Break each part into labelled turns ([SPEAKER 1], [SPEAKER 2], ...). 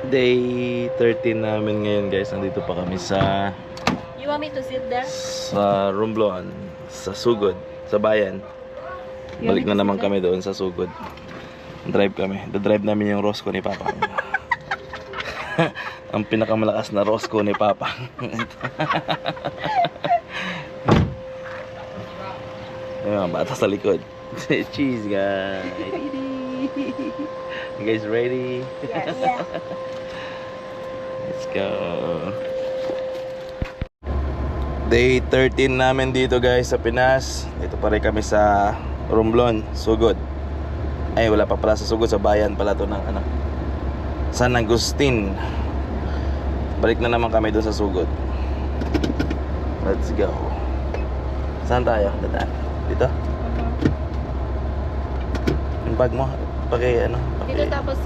[SPEAKER 1] Day 13 namin ngayon guys. Nandito pa kami sa
[SPEAKER 2] You want me to sit there?
[SPEAKER 1] Romblon, sa Sugod, sa bayan. Balik na naman kami doon sa Sugod. Drive kami. Drive namin yung Rosco ni Papa. Ang pinakamalakas na Rosco ni Papa. Ayun, mga bata sa likod. Cheese guys. You guys ready?
[SPEAKER 2] Yeah.
[SPEAKER 1] Let's go. Day 13 namin dito guys sa Pinas. Dito pa rin kami sa Romblon, Sugod. Ay wala pa pala sa Sugod, sa bayan pala to ng San Agustin. Balik na naman kami doon sa Sugod. Let's go. Saan tayo? Dadaan? Dito? Yung bag mo?
[SPEAKER 2] Dito tapos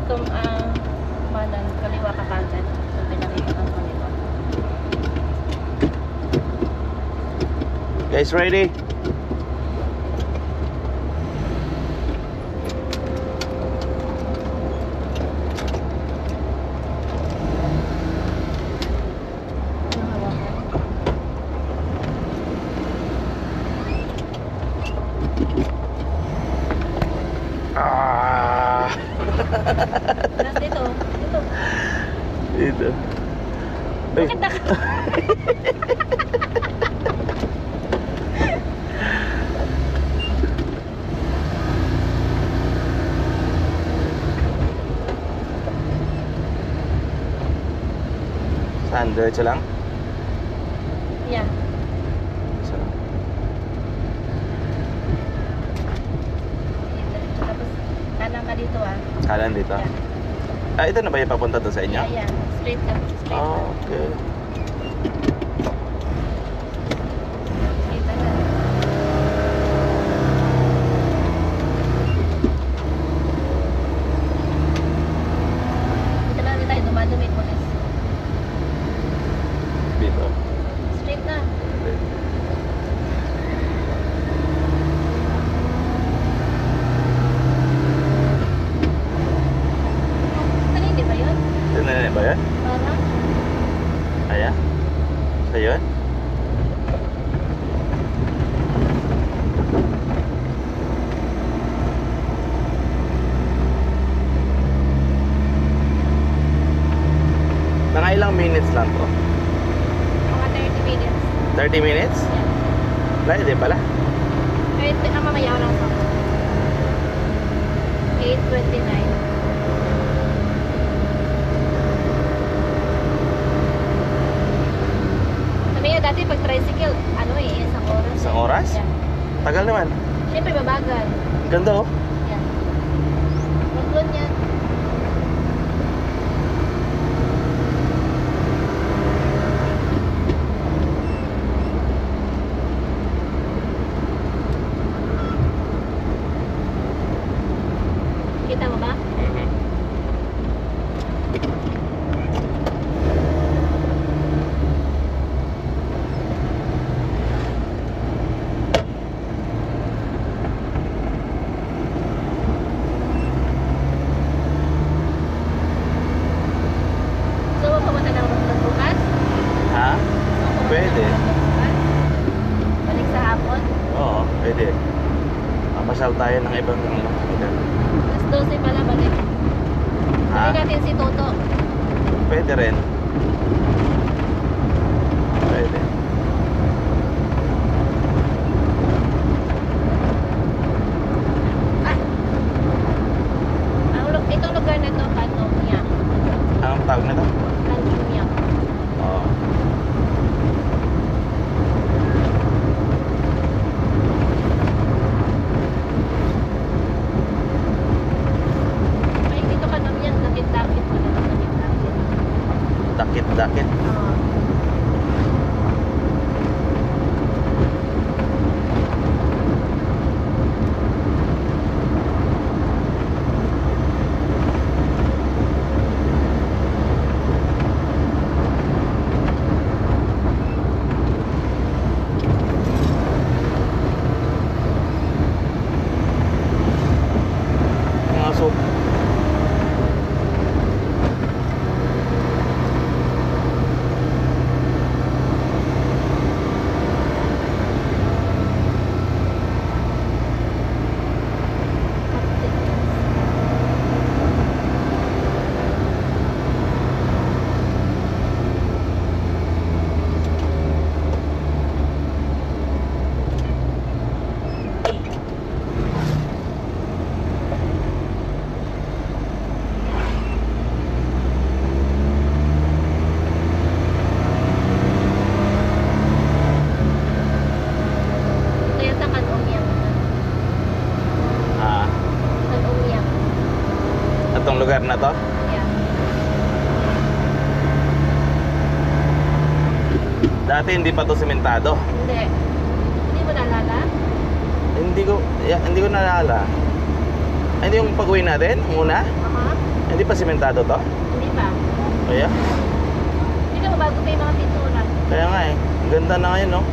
[SPEAKER 2] manan, kaliwa ka kanan. So pinakita ng kaliwa.
[SPEAKER 1] Guys, ready?
[SPEAKER 2] Tapos dito.
[SPEAKER 1] Dito. Ay.
[SPEAKER 2] Bakit naka?
[SPEAKER 1] Saan? Diretso lang?
[SPEAKER 2] Yeah.
[SPEAKER 1] Diretso lang.
[SPEAKER 2] Tapos kanan ka dito
[SPEAKER 1] Kanan dito?
[SPEAKER 2] Yeah.
[SPEAKER 1] Ito na ba yung papunta doon sa inyo?
[SPEAKER 2] Yeah. Straight ka. Straight
[SPEAKER 1] Oh,
[SPEAKER 2] ka.
[SPEAKER 1] okay.
[SPEAKER 2] Straight ka na. Dito na tayo dumadumi police.
[SPEAKER 1] Dito.
[SPEAKER 2] Straight na. Ano hindi ba yun?
[SPEAKER 1] Ito na ba yan?
[SPEAKER 2] Parang
[SPEAKER 1] Ayan? Sa yun? Mga ilang minutes lang to?
[SPEAKER 2] mga 30 minutes.
[SPEAKER 1] 30 minutes?
[SPEAKER 2] Yeah.
[SPEAKER 1] Layo din pala.
[SPEAKER 2] Kahit mamaya lang sa 8:29. Sabi nga dati pag tricycle, isang oras.
[SPEAKER 1] Isang oras?
[SPEAKER 2] Yeah.
[SPEAKER 1] Tagal naman.
[SPEAKER 2] Siyempre babagal.
[SPEAKER 1] Ganda oh.
[SPEAKER 2] Yeah. Maglon yan. Kita mo ba? So, pumunta ng Romblon bukas?
[SPEAKER 1] Ha?
[SPEAKER 2] So, pumunta
[SPEAKER 1] Pwede.
[SPEAKER 2] ng Romblon bukas? Balik sa hapon?
[SPEAKER 1] Oo, pwede. Papasyal tayo ng ibang lugar.
[SPEAKER 2] Alas 12 pala balik.
[SPEAKER 1] Ha?
[SPEAKER 2] Sabi natin si Toto.
[SPEAKER 1] Pwede rin. Pwede.
[SPEAKER 2] Ah! Itong lugar na to, Kanomia.
[SPEAKER 1] Anong tawag na to?
[SPEAKER 2] Kanomia.
[SPEAKER 1] Oo.
[SPEAKER 2] Ay, dito Kanomia. Dakit-dakit mo na. Dakit-dakit.
[SPEAKER 1] Dakit-dakit.
[SPEAKER 2] Oo.
[SPEAKER 1] Itong lugar na to?
[SPEAKER 2] Yeah.
[SPEAKER 1] Dati hindi pa to sementado.
[SPEAKER 2] Hindi. Hindi mo naalala?
[SPEAKER 1] Hindi ko naalala. Ay, hindi yung pag-uwi natin, muna?
[SPEAKER 2] Aha.
[SPEAKER 1] Hindi pa sementado to?
[SPEAKER 2] Hindi pa.
[SPEAKER 1] Kaya?
[SPEAKER 2] Hindi mo bago pa yung mga pintura.
[SPEAKER 1] Kaya nga eh. Ang ganda na ngayon, no?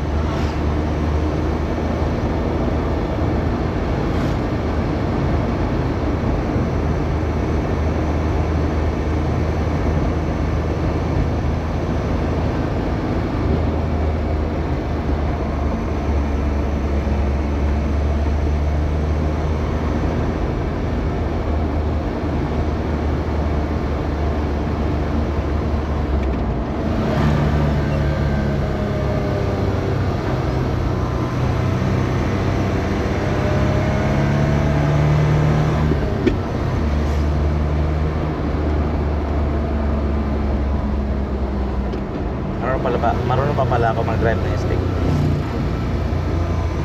[SPEAKER 1] Marunong pa pala ako mag-drive ng stick.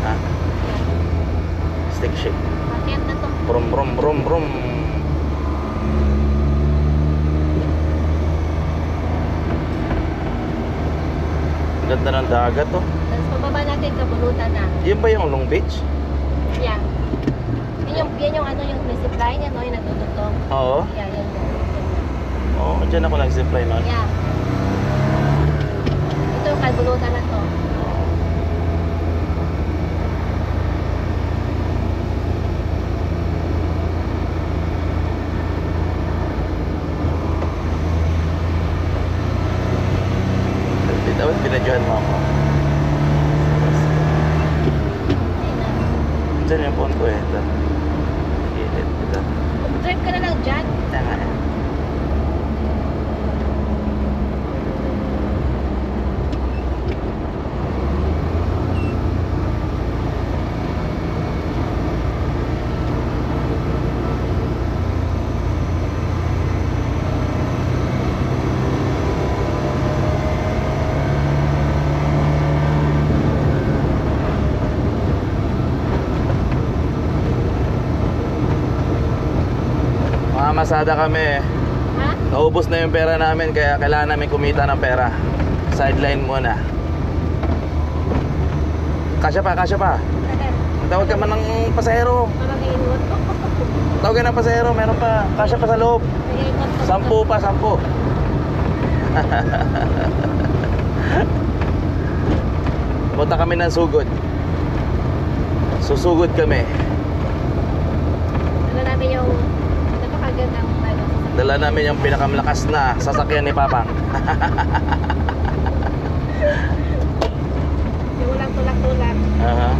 [SPEAKER 1] Ha? Stick shift.
[SPEAKER 2] Bakit na to?
[SPEAKER 1] Brum brum brum brum. Ganda ng dagat to.
[SPEAKER 2] Tapos pababa natin kabulutan na.
[SPEAKER 1] Yun ba yung Long Beach?
[SPEAKER 2] Yeah. Yan yung ano yung zipline yan, no? Yung nagtutugtog.
[SPEAKER 1] Oo.
[SPEAKER 2] Yeah, yan.
[SPEAKER 1] Oo, dyan ako nag-zipline nun.
[SPEAKER 2] Yeah. Ito yung kabulutan na to.
[SPEAKER 1] Dapat binadyohan mo ako.
[SPEAKER 2] Ayun na.
[SPEAKER 1] Dyan yung phone ko eh. Ito. Gilid. Ito.
[SPEAKER 2] Drive ka na lang dyan.
[SPEAKER 1] Tama eh. Masada kami.
[SPEAKER 2] Ha?
[SPEAKER 1] Naubos na yung pera namin kaya kailangan namin kumita ng pera. Sideline muna. Kasya pa. Tawag ka man ng pasahero.
[SPEAKER 2] Parang iingot.
[SPEAKER 1] Tawag ka ng pasahero, meron pa. Kasya pa sa loob.
[SPEAKER 2] Iingot pa.
[SPEAKER 1] 10 Punta kami ng Sugod. Susugod kami.
[SPEAKER 2] Ano namin yung napakagandang ano.
[SPEAKER 1] Dala namin yung pinakamalakas na sasakyan ni Papang.
[SPEAKER 2] Yung walang tulak-tulak.
[SPEAKER 1] Aha.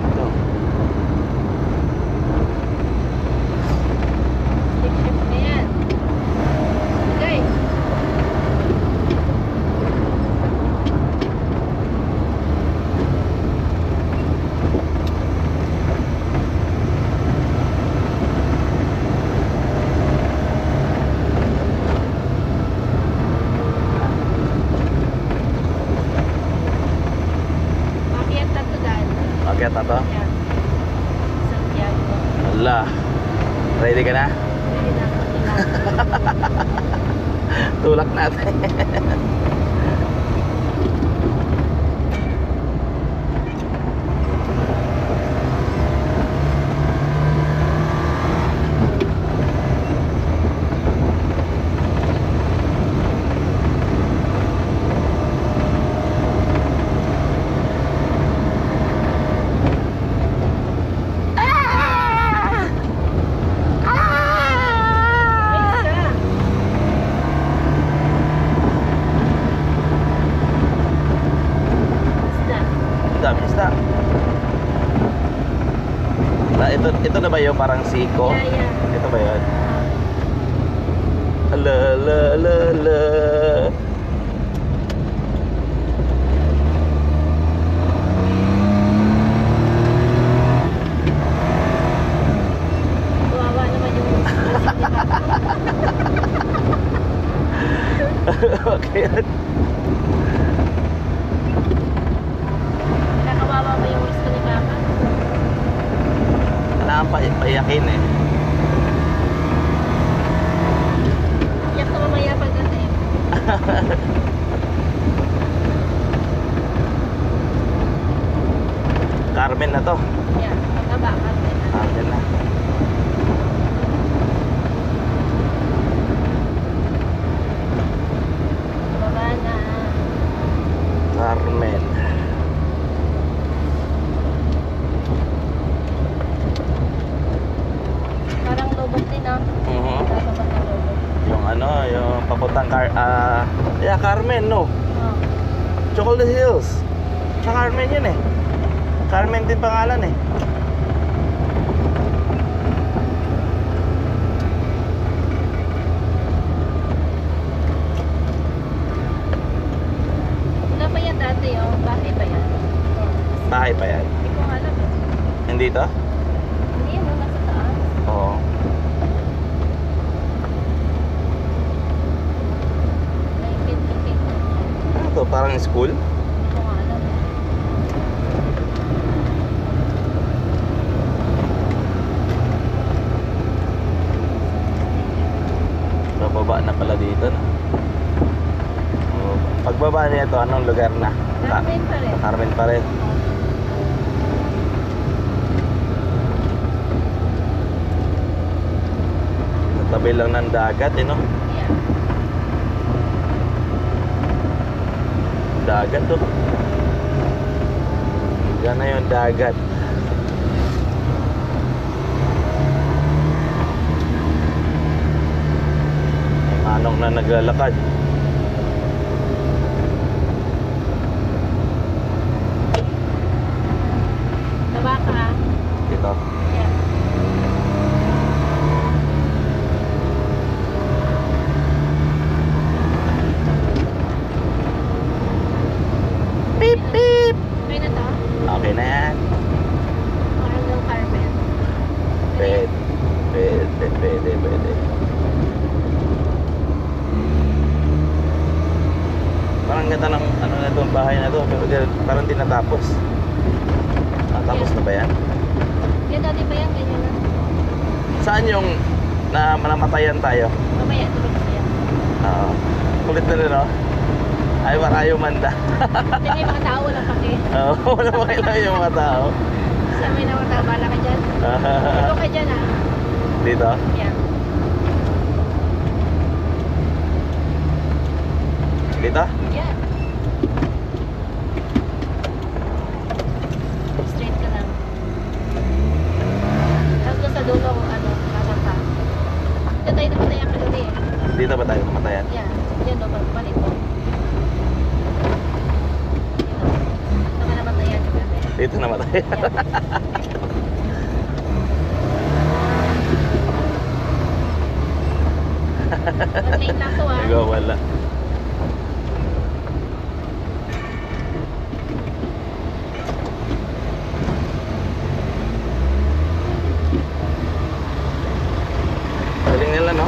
[SPEAKER 1] Ito.
[SPEAKER 2] Stick shift na yan. Okay. Pakiat na to dahil.
[SPEAKER 1] Akyat na to.
[SPEAKER 2] Yan. Santiago.
[SPEAKER 1] Ala. Ready ka na?
[SPEAKER 2] Hindi na ako tulak.
[SPEAKER 1] Tulak natin.
[SPEAKER 2] Ayos ka. Isda.
[SPEAKER 1] Ang dami isda. Ito na ba yung parang siko?
[SPEAKER 2] Yeah.
[SPEAKER 1] Ito ba yun? Ala, la, la, la. Bakit?
[SPEAKER 2] Nakakawawa ba yung gusto ni Papa?
[SPEAKER 1] Kailangan paiyakin eh.
[SPEAKER 2] Iyak na mamaya pagdating.
[SPEAKER 1] Carmen na to.
[SPEAKER 2] Yan, mataba ka.
[SPEAKER 1] Carmen na.
[SPEAKER 2] Baba na.
[SPEAKER 1] Carmen.
[SPEAKER 2] Parang lubog din ah.
[SPEAKER 1] Mhm.
[SPEAKER 2] Bababa na lubog.
[SPEAKER 1] Yung ano, yung papuntang yeah, Carmen, no?
[SPEAKER 2] Oh.
[SPEAKER 1] Chocolate Hills. Sa Carmen yun eh. Carmen din pangalan eh.
[SPEAKER 2] Wala pa yan dati oh. Bakit pa yan? Oh.
[SPEAKER 1] Bahay pa yan.
[SPEAKER 2] Hindi ko alam eh.
[SPEAKER 1] Hindi to?
[SPEAKER 2] Hindi mo nasa taas.
[SPEAKER 1] Oo.
[SPEAKER 2] Naipit-ipit.
[SPEAKER 1] Ano to? Parang school?
[SPEAKER 2] Hindi ko nga alam eh.
[SPEAKER 1] Bababa na pala dito, no? Oo. Pagbaba niya ito, anong lugar na?
[SPEAKER 2] Carmen pa rin.
[SPEAKER 1] Carmen pa rin. Tabi lang ng dagat, eh, no?
[SPEAKER 2] Yeah.
[SPEAKER 1] Dagat, to. Yan na yung dagat. May manong na naglalakad.
[SPEAKER 2] Taba ka ah.
[SPEAKER 1] Dito.
[SPEAKER 2] Yeah.
[SPEAKER 1] Beep, beep.
[SPEAKER 2] Okay na to?
[SPEAKER 1] Okay na yan.
[SPEAKER 2] Parang yung Carmen.
[SPEAKER 1] Pwede. Pwede. Parang ganda ng ano na itong bahay na to. Pero parang di natapos. Natapos na ba yan?
[SPEAKER 2] Yan dati pa yan, ganyan na.
[SPEAKER 1] Saan yung namatayan tayo?
[SPEAKER 2] Mamaya, tulog siya.
[SPEAKER 1] Oo. Kulit na rin, no? Ayaw manda.
[SPEAKER 2] Hindi may mga tao, walang pake.
[SPEAKER 1] Oo, wala mo kailangan yung mga tao.
[SPEAKER 2] Sa may na mga tao, bala ka dyan. Tulog ka dyan ah.
[SPEAKER 1] Dito?
[SPEAKER 2] Yan.
[SPEAKER 1] Dito?
[SPEAKER 2] Yan. Straight ka lang. Tapos doon sa dulo, ano, kasapa. Dito tayo namatay ang kaluli eh.
[SPEAKER 1] Dito ba tayo namatayan?
[SPEAKER 2] Yan. Yan doon, pagbalik ko. Dito ka namatay yan.
[SPEAKER 1] Dito namatayan.
[SPEAKER 2] One lang to ah.
[SPEAKER 1] Ikaw wala. Galing nila, no?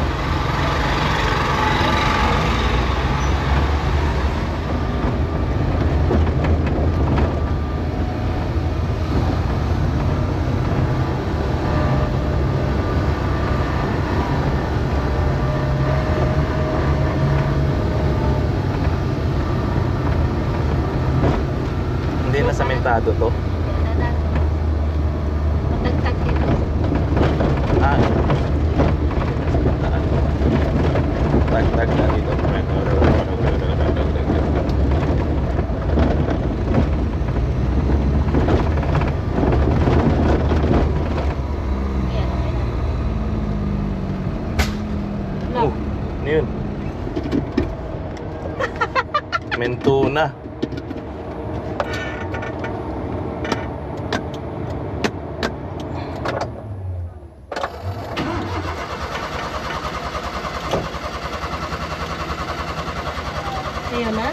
[SPEAKER 1] Hindi na samentado to.
[SPEAKER 2] Matagtag dito.
[SPEAKER 1] Ah. Tag na dito.
[SPEAKER 2] Ayan, okay na.
[SPEAKER 1] Oh,
[SPEAKER 2] Lock.
[SPEAKER 1] ano yun? Mentuna.
[SPEAKER 2] Ayun na.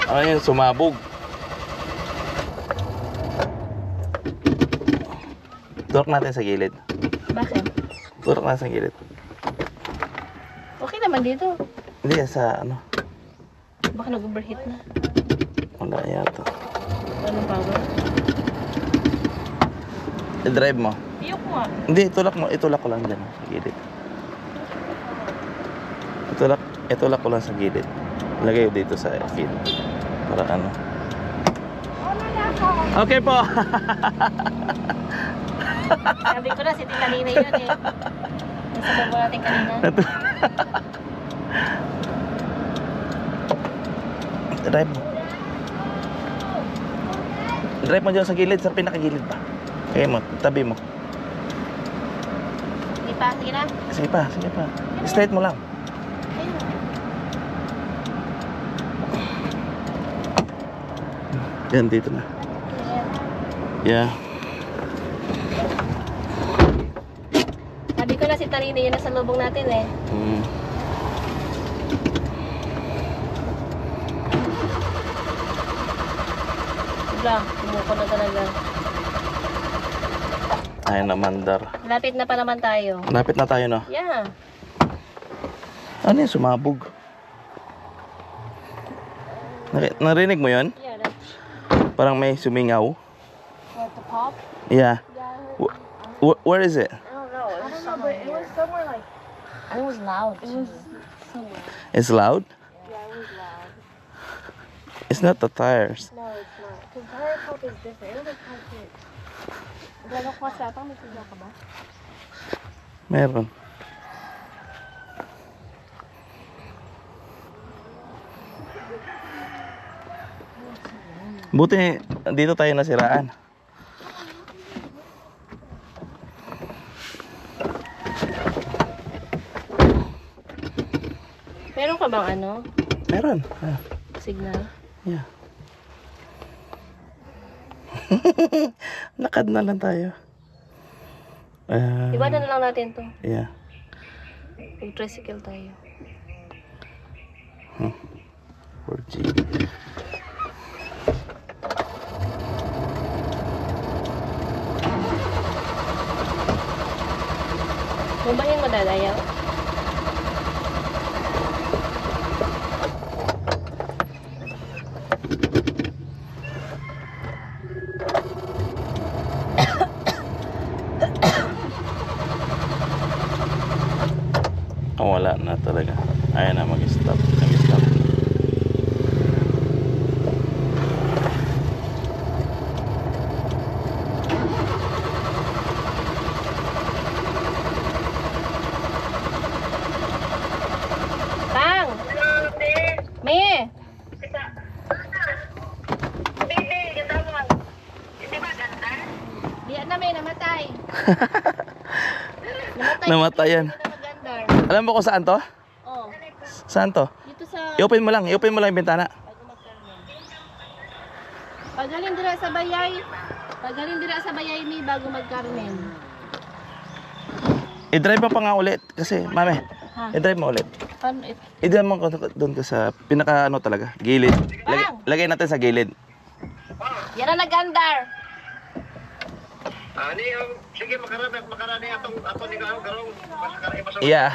[SPEAKER 1] Ano yun? Sumabog. Tork natin sa gilid.
[SPEAKER 2] Bakit?
[SPEAKER 1] Tulak na sa gilid.
[SPEAKER 2] Okay naman dito.
[SPEAKER 1] Hindi, sa ano.
[SPEAKER 2] Baka nag-overheat na.
[SPEAKER 1] Wala yata.
[SPEAKER 2] Anong power?
[SPEAKER 1] I-drive mo.
[SPEAKER 2] Iyok mo ah.
[SPEAKER 1] Hindi, itulak ko lang dyan sa gilid. Itulak ko lang sa gilid. Lagay ko dito sa feed. Para ano. Okay po.
[SPEAKER 2] Sabi ko na, si Tita Nina yun eh. Nasabag mo natin kanina.
[SPEAKER 1] Drive mo. Drive mo dyan sa gilid, sa pinakagilid pa. Okay mo, tabi mo.
[SPEAKER 2] Sige pa, sige na.
[SPEAKER 1] Sige pa. Straight mo lang.
[SPEAKER 2] Ayun.
[SPEAKER 1] Yan, dito na. Yeah.
[SPEAKER 2] Sabi ko na si Talina yun nasa lubong natin eh. Bigla, umuko na talaga.
[SPEAKER 1] Ay naman, Dar.
[SPEAKER 2] Lapit na pa naman tayo.
[SPEAKER 1] Malapit na tayo, no?
[SPEAKER 2] Yeah.
[SPEAKER 1] Ano yung sumabog? Narinig mo yun?
[SPEAKER 2] Yeah, that's
[SPEAKER 1] Parang may sumingaw.
[SPEAKER 2] what the pop.
[SPEAKER 1] Yeah.
[SPEAKER 2] Yeah.
[SPEAKER 1] Where is it?
[SPEAKER 2] I don't know. It was somewhere. It was somewhere like. It was loud. It was somewhere.
[SPEAKER 1] It's loud?
[SPEAKER 2] Yeah, it was loud.
[SPEAKER 1] It's not the tires.
[SPEAKER 2] No, it's not. Because tire pump is different. It was like it. Gano'n ko sa atang may sigaw ka ba?
[SPEAKER 1] Meron. Buti dito tayo nasiraan.
[SPEAKER 2] Meron ka bang ano?
[SPEAKER 1] Meron.
[SPEAKER 2] Signal?
[SPEAKER 1] Yeah. Lakad na lang tayo.
[SPEAKER 2] Iwanan na lang natin to.
[SPEAKER 1] Yeah.
[SPEAKER 2] Mag-tricycle tayo.
[SPEAKER 1] 4G.
[SPEAKER 2] Bumahin mo dadayaw?
[SPEAKER 1] Oh, wala na talaga. Ayaw na mag-stop. Nag-stop.
[SPEAKER 2] Tang! Me! Di na may namatay.
[SPEAKER 1] Namatayan.
[SPEAKER 2] Hindi na magandar.
[SPEAKER 1] Alam mo kung saan to?
[SPEAKER 2] Oh,
[SPEAKER 1] Saan to?
[SPEAKER 2] dito sa
[SPEAKER 1] I-open mo lang yung bintana.
[SPEAKER 2] bago magkarmen. Pagaling dira sa bayay. Pagaling dira sa bayay mi bago magkarmen.
[SPEAKER 1] I-drive mo pa nga ulit kasi, mami.
[SPEAKER 2] Ha?
[SPEAKER 1] I-drive mo ulit.
[SPEAKER 2] Paano it?
[SPEAKER 1] I-drive mo doon ka sa pinaka ano talaga, gilid. Lagay natin sa gilid.
[SPEAKER 2] Yan na nagandar.
[SPEAKER 3] Sige, makarami atong ato ni garong garong
[SPEAKER 1] Yeah.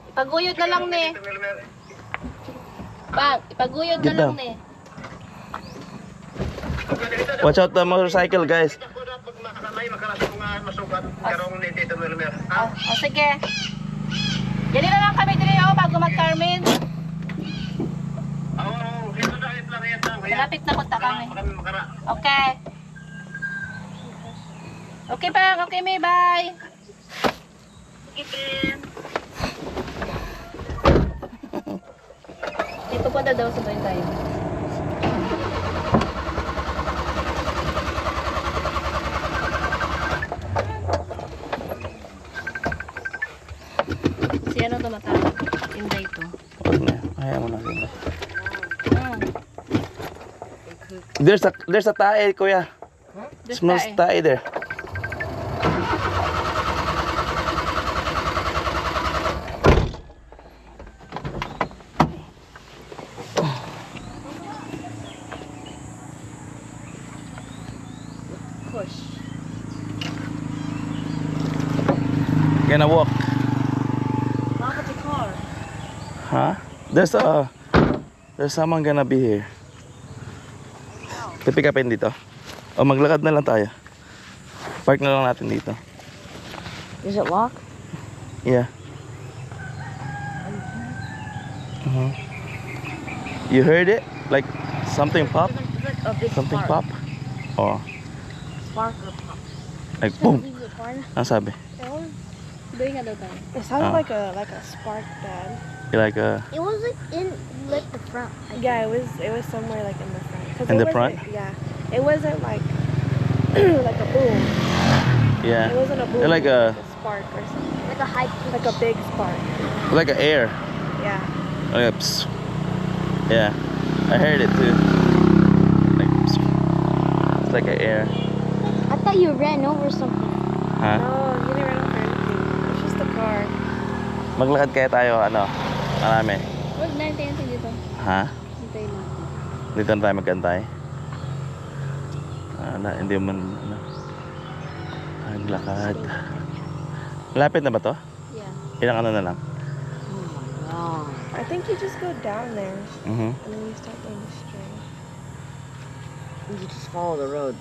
[SPEAKER 2] Ipaguyod na lang ni. Pag, ipaguyod na
[SPEAKER 1] Get
[SPEAKER 2] lang
[SPEAKER 1] down.
[SPEAKER 2] ni.
[SPEAKER 1] Watch out the motorcycle, guys.
[SPEAKER 3] pag makanay makarasi ko nga masukat garong ni Tito Wilmer.
[SPEAKER 2] O sige. Yan na lang kami dili ako bago mag-Carmen.
[SPEAKER 3] Hito dahit lang yan lang.
[SPEAKER 2] Malapit na punta kami.
[SPEAKER 3] Kami makara.
[SPEAKER 2] Okay. Okay pa, okay may bye. Dito punta daw sa tayo. Si ano tumatawag? Inday to.
[SPEAKER 1] Huwag na. Ayaw mo na sila.
[SPEAKER 2] Ah,
[SPEAKER 1] There's a tae, kuya.
[SPEAKER 2] doon
[SPEAKER 1] Smells
[SPEAKER 2] tayo.
[SPEAKER 1] tae there.
[SPEAKER 2] Push.
[SPEAKER 1] gonna walk.
[SPEAKER 2] Look at the car.
[SPEAKER 1] Huh? There's someone gonna be here. Pipick upin dito. O maglakad na lang tayo. Park na lang natin dito.
[SPEAKER 2] Is it locked?
[SPEAKER 1] Yeah. You heard it? Like something pop?
[SPEAKER 2] A big
[SPEAKER 1] Something
[SPEAKER 2] spark.
[SPEAKER 1] pop? Oh,
[SPEAKER 2] Spark or pop.
[SPEAKER 1] like boom. Ang sabi?
[SPEAKER 2] Doing nga daw tayo.
[SPEAKER 4] It sounded
[SPEAKER 1] Oh.
[SPEAKER 4] like a spark, Dad.
[SPEAKER 1] Like
[SPEAKER 5] It was like the front.
[SPEAKER 4] Yeah, it was somewhere like in the front. 'Cause
[SPEAKER 1] In
[SPEAKER 4] it
[SPEAKER 1] the front?
[SPEAKER 4] wasn't- Yeah, it wasn't like like a boom. It
[SPEAKER 1] yeah,
[SPEAKER 4] wasn't a boom.
[SPEAKER 1] like
[SPEAKER 4] it
[SPEAKER 1] a
[SPEAKER 4] was a spark or something.
[SPEAKER 5] Like a high pitch.
[SPEAKER 4] Like a big spark.
[SPEAKER 1] like a air.
[SPEAKER 4] Yeah.
[SPEAKER 1] Like a psst. Yeah, I heard it too. Like psst. It's like an air.
[SPEAKER 5] I thought you ran over something.
[SPEAKER 1] Huh?
[SPEAKER 4] No, you didn't run over anything. It's just a car.
[SPEAKER 1] Maglakad kaya tayo ano? Marami.
[SPEAKER 2] Huwag na hintayin natin dito.
[SPEAKER 1] Ha?
[SPEAKER 2] Hintayin natin.
[SPEAKER 1] Dito na tayo magkantay. Hindi man ano. Ang lakad. Lapit na ba to?
[SPEAKER 2] Yeah.
[SPEAKER 1] Ilang ano na lang?
[SPEAKER 4] I think you just go down there
[SPEAKER 1] Mhm.
[SPEAKER 4] and then you start going straight.
[SPEAKER 6] You just follow the road.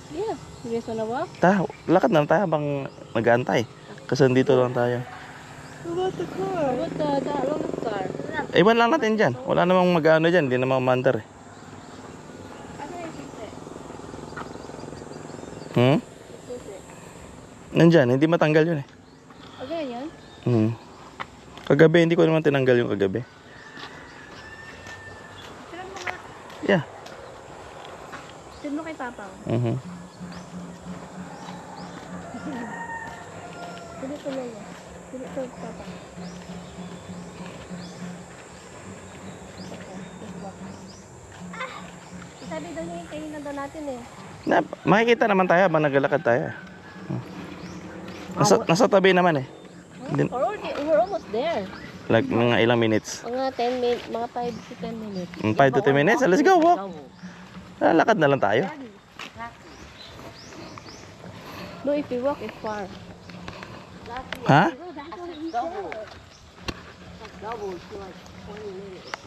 [SPEAKER 2] Yeah. You guys wanna walk?
[SPEAKER 1] Lakad na lang tayo habang nag-aantay. Kasi dito lang tayo.
[SPEAKER 4] What about the car?
[SPEAKER 2] What the along the car?
[SPEAKER 1] Iwan lang natin dyan. Wala namang mag-ano dyan. Hindi namang mandar eh.
[SPEAKER 2] Ano yung sisi?
[SPEAKER 1] Hmm?
[SPEAKER 2] Sisi.
[SPEAKER 1] Nandyan. Hindi matanggal yun eh.
[SPEAKER 2] Okay yan?
[SPEAKER 1] Hmm. Kagabi, hindi ko naman tinanggal yung kagabi.
[SPEAKER 2] Tignan mo nga.
[SPEAKER 1] Yeah.
[SPEAKER 2] Tignan mo kay Papa.
[SPEAKER 1] Mhm.
[SPEAKER 2] Tignan ko lang yan. Tignan ko kay Papa. Sabi daw niya yung kainan daw natin eh.
[SPEAKER 1] Makikita naman tayo habang naglalakad tayo. Nasa tabi naman eh. Hindi-
[SPEAKER 2] We're almost there.
[SPEAKER 1] Like mga ilang minutes.
[SPEAKER 2] Mga 10 minutes, mga 5 to 10 minutes.
[SPEAKER 1] 5 to 10 minutes. Let's go, walk. Lalakad na lang tayo.
[SPEAKER 2] No, if we walk, it's far.
[SPEAKER 1] Ha?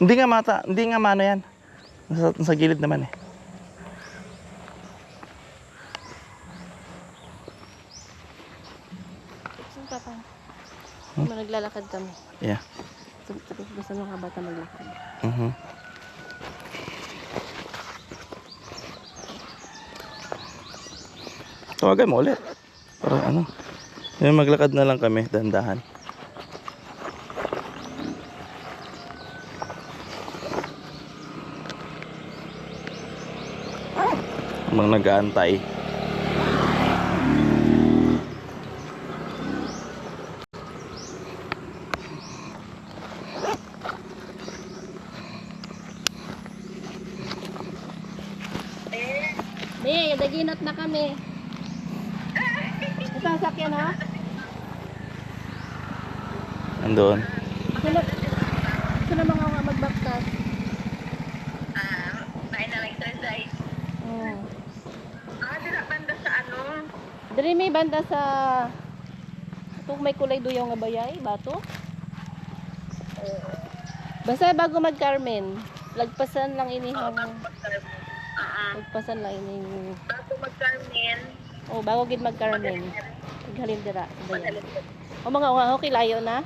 [SPEAKER 1] Hindi nga mano yan. Nasa gilid naman eh.
[SPEAKER 2] Saan Papa? Naglalakad kami.
[SPEAKER 1] Yeah.
[SPEAKER 2] Gusto mga bata maglakad.
[SPEAKER 1] Mhm. Tawagan mo ulit. Para ano? Yung maglakad na lang kami, dandahan. Habang nag-aantay.
[SPEAKER 2] May, daginat na kami. Ito ang sakyan ha?
[SPEAKER 1] Andoon.
[SPEAKER 2] Sino mga magbaptas?
[SPEAKER 5] Bahay na lang Thursday.
[SPEAKER 2] Oh.
[SPEAKER 5] Dila banda sa ano?
[SPEAKER 2] Diri may banda sa itong may kulay duyaw nga bayay, bato. Basta bago mag-Carmen, lagpasan lang inihang. Lagpasan lang ining.
[SPEAKER 5] Bago mag-Carmen.
[SPEAKER 2] Oh, bago gid mag-Carmen. Maghalin dira sa bayan. O mga okay layo na.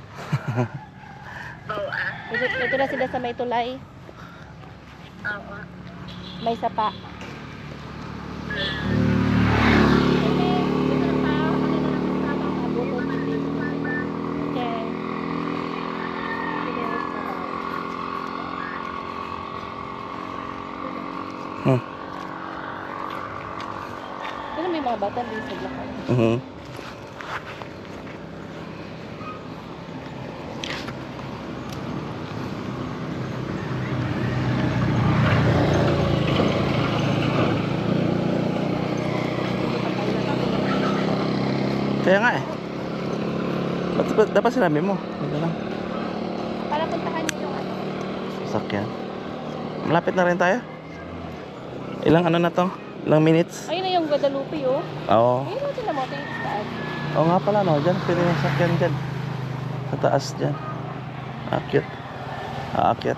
[SPEAKER 2] Ito na sila sa may tulay. May sapa.
[SPEAKER 1] Hmm.
[SPEAKER 2] Pero may mga bata din sa lakad.
[SPEAKER 1] Mhm. Kaya nga eh. Dapat sinabi mo. Ito lang.
[SPEAKER 2] Para puntahan niyo yung ano.
[SPEAKER 1] Sasakyan. Malapit na rin tayo. Ilang ano na to? Ilang minutes?
[SPEAKER 2] Ayun na yung Guadalupe oh.
[SPEAKER 1] Oo.
[SPEAKER 2] Ayun natin na mo. Tingin sa taas.
[SPEAKER 1] Oo nga pala, no? Diyan, pwede yung sakyan dyan. Sa taas dyan. Aakyat. Aakyat.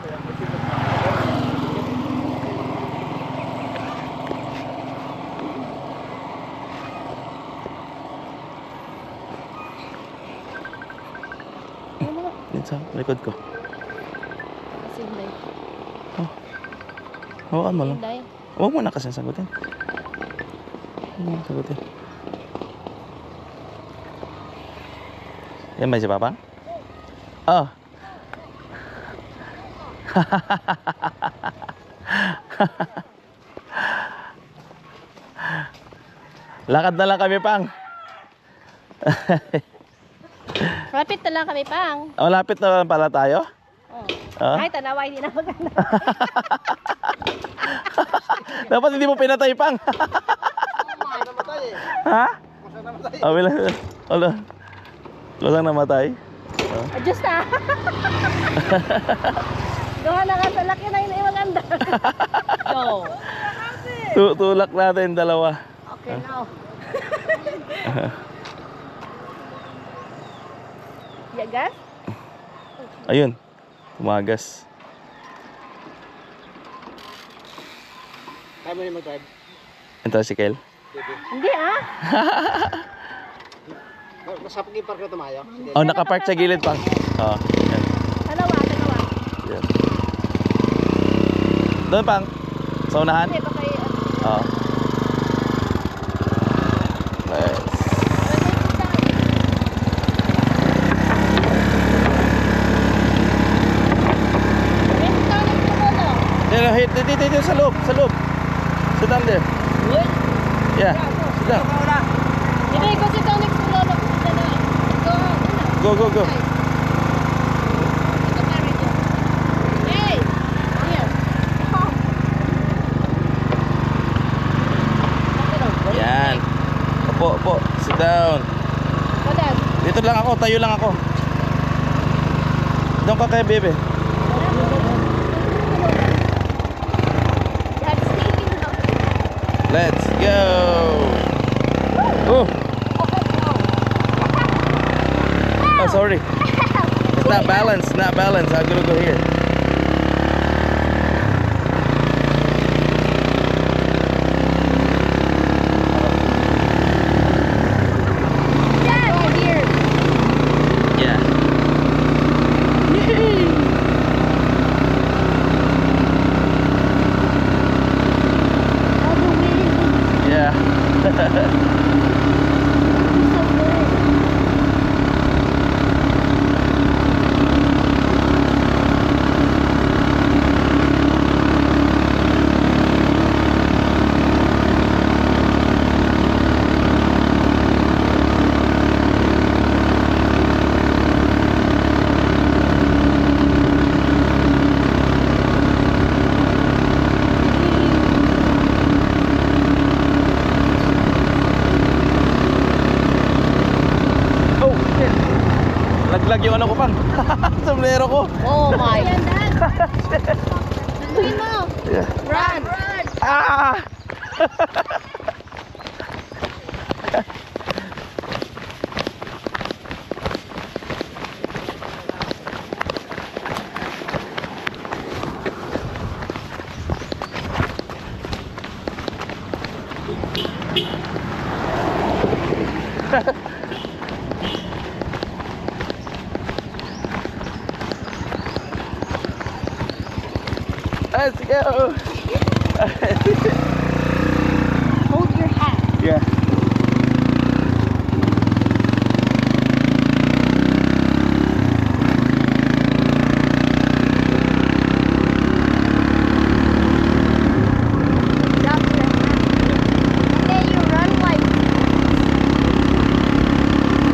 [SPEAKER 1] Dito sa likod ko.
[SPEAKER 2] Kasi Inday.
[SPEAKER 1] Hawakan mo lang.
[SPEAKER 2] Inday.
[SPEAKER 1] Huwag mo na kasi sagutin. Huwag mo na sagutin. Yan ba si Papang? Oh. Lakad na lang kami, Pang.
[SPEAKER 2] Rapid na lang kami, Pang.
[SPEAKER 1] Oh, lapit na lang pala tayo.
[SPEAKER 2] Oh.
[SPEAKER 1] Ah?
[SPEAKER 2] Ay, tanawa, hindi na maganda.
[SPEAKER 1] Dapat hindi mo pinatay, Pang. Ha? Oh, wala. Wala. Walang namatay.
[SPEAKER 2] Adjust na. Gawa na nga sa laki na yun ay maganda. Go.
[SPEAKER 1] Tulak natin dalawa.
[SPEAKER 2] Okay, now. Yagas?
[SPEAKER 1] Ayun. Tumagas.
[SPEAKER 6] Kaya mo rin mag-drive?
[SPEAKER 1] Yung tricycle.
[SPEAKER 2] Hindi ah.
[SPEAKER 6] Sa pag-park na tumayo?
[SPEAKER 1] Oh, nakapark sa gilid, Pang. Oh, yan.
[SPEAKER 2] Tanawa, tanawa.
[SPEAKER 1] Yan. Doon, Pang. Sa unahan.
[SPEAKER 2] Hindi, baka
[SPEAKER 1] Oh. Nice. Dito sa loob, sa loob. Sit down there. Yeah, sit down.
[SPEAKER 2] Hindi, kasi ito next to lolo. Go,
[SPEAKER 1] Go, go, go.
[SPEAKER 2] Hey! Here.
[SPEAKER 1] Yan. Opo, opo. Sit down.
[SPEAKER 2] Dad.
[SPEAKER 1] Dito lang ako, tayo lang ako. Doon ka kay bebe. Let's go. Oh. Oh, sorry. It's not balanced, not balanced. I'm gonna go here. Yeah. Yeah. Oh, shit. Laglag yung ano ko, Pang. Sombrero ko.
[SPEAKER 2] Oh my. Yan, Dad. Tuloy mo.
[SPEAKER 1] Yeah.
[SPEAKER 2] Run.
[SPEAKER 1] Ah! Let's go.
[SPEAKER 2] Hold your hat.
[SPEAKER 1] Yeah.
[SPEAKER 5] Drop your hat. And then you run like,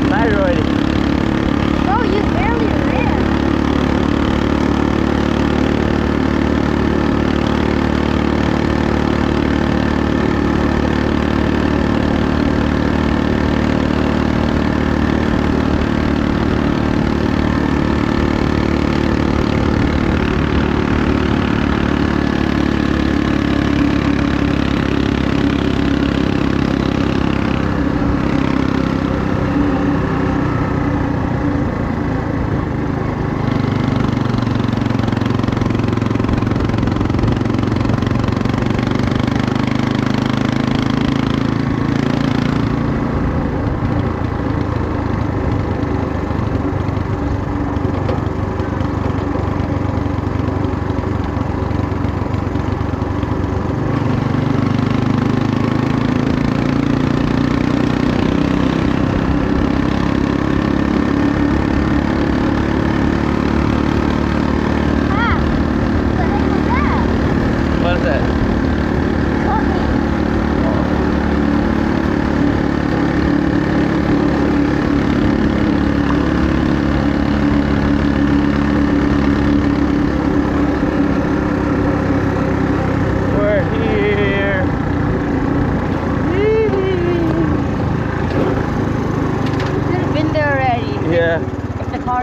[SPEAKER 1] Thyroid.
[SPEAKER 5] bro, you barely ran.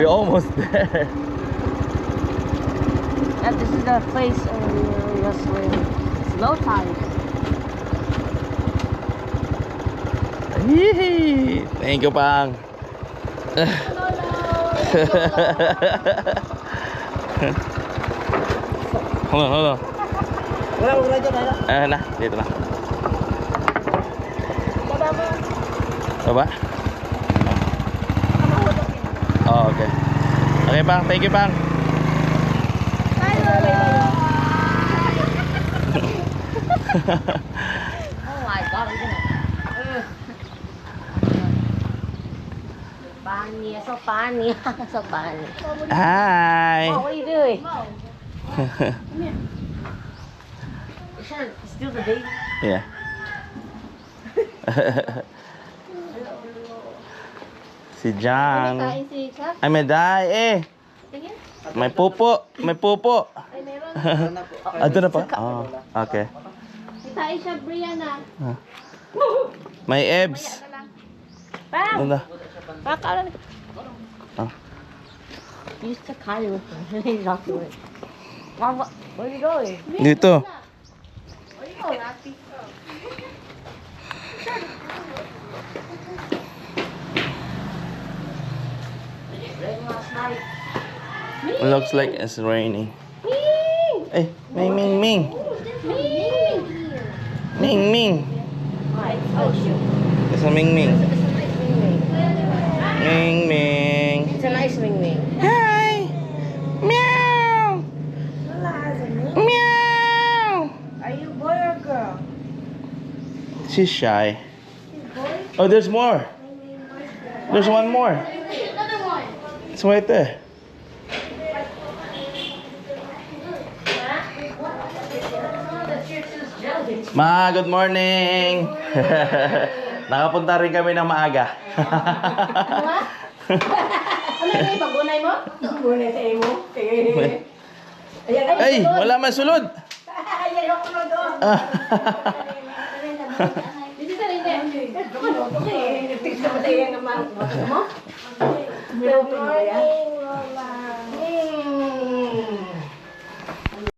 [SPEAKER 1] We're almost there.
[SPEAKER 2] And this is the place your swim. It's low tide.
[SPEAKER 1] Yee! Thank you, Pang. Hold on.
[SPEAKER 6] Wala dyan, ano?
[SPEAKER 1] Na, dito na. Baba? Oh, okay. Okay, Pang. Thank you, Pang.
[SPEAKER 2] Oh my god, I'm gonna. Funny, so funny, so funny.
[SPEAKER 1] Hi.
[SPEAKER 2] Oh, what are you doing? You should steal the baby.
[SPEAKER 1] Yeah. Si Jang.
[SPEAKER 2] Kain si Chuck.
[SPEAKER 1] Ay, may dahi eh.
[SPEAKER 2] Tingin.
[SPEAKER 1] May pupo. May pupo.
[SPEAKER 2] Ay, meron.
[SPEAKER 1] Ado na pa? Oh, okay.
[SPEAKER 2] Kain siya, Brianna.
[SPEAKER 1] May ebs.
[SPEAKER 2] Pang!
[SPEAKER 1] Ano?
[SPEAKER 2] Pakala na.
[SPEAKER 1] Ah.
[SPEAKER 2] Use the car with him. He's not doing it. Mama, where are you going?
[SPEAKER 1] Dito.
[SPEAKER 2] Where are you going, Ate? Rain last night.
[SPEAKER 1] It looks like it's raining.
[SPEAKER 2] Ming!
[SPEAKER 1] Hey, Ming, Ming, Ming.
[SPEAKER 2] Ming!
[SPEAKER 1] Ming, Ming.
[SPEAKER 2] Oh, shoot.
[SPEAKER 1] It's a Ming, Ming.
[SPEAKER 2] It's a nice Ming Ming.
[SPEAKER 1] Ming, Ming.
[SPEAKER 2] It's a nice Ming Ming.
[SPEAKER 1] Hi. Meow. Meow.
[SPEAKER 4] Are you boy or girl?
[SPEAKER 1] She's shy. Oh, there's more. There's one more.
[SPEAKER 2] Another one.
[SPEAKER 1] It's right there. Ma, good morning. Nakapunta rin kami ng maaga.
[SPEAKER 2] Ano yung pagunay mo? Pagunay sa imo.
[SPEAKER 1] Ay, wala man sulod.
[SPEAKER 2] Ayan ako na doon. Dito sa rin din. Nagtiks na matay ang mga mo.
[SPEAKER 4] Good morning, Lola.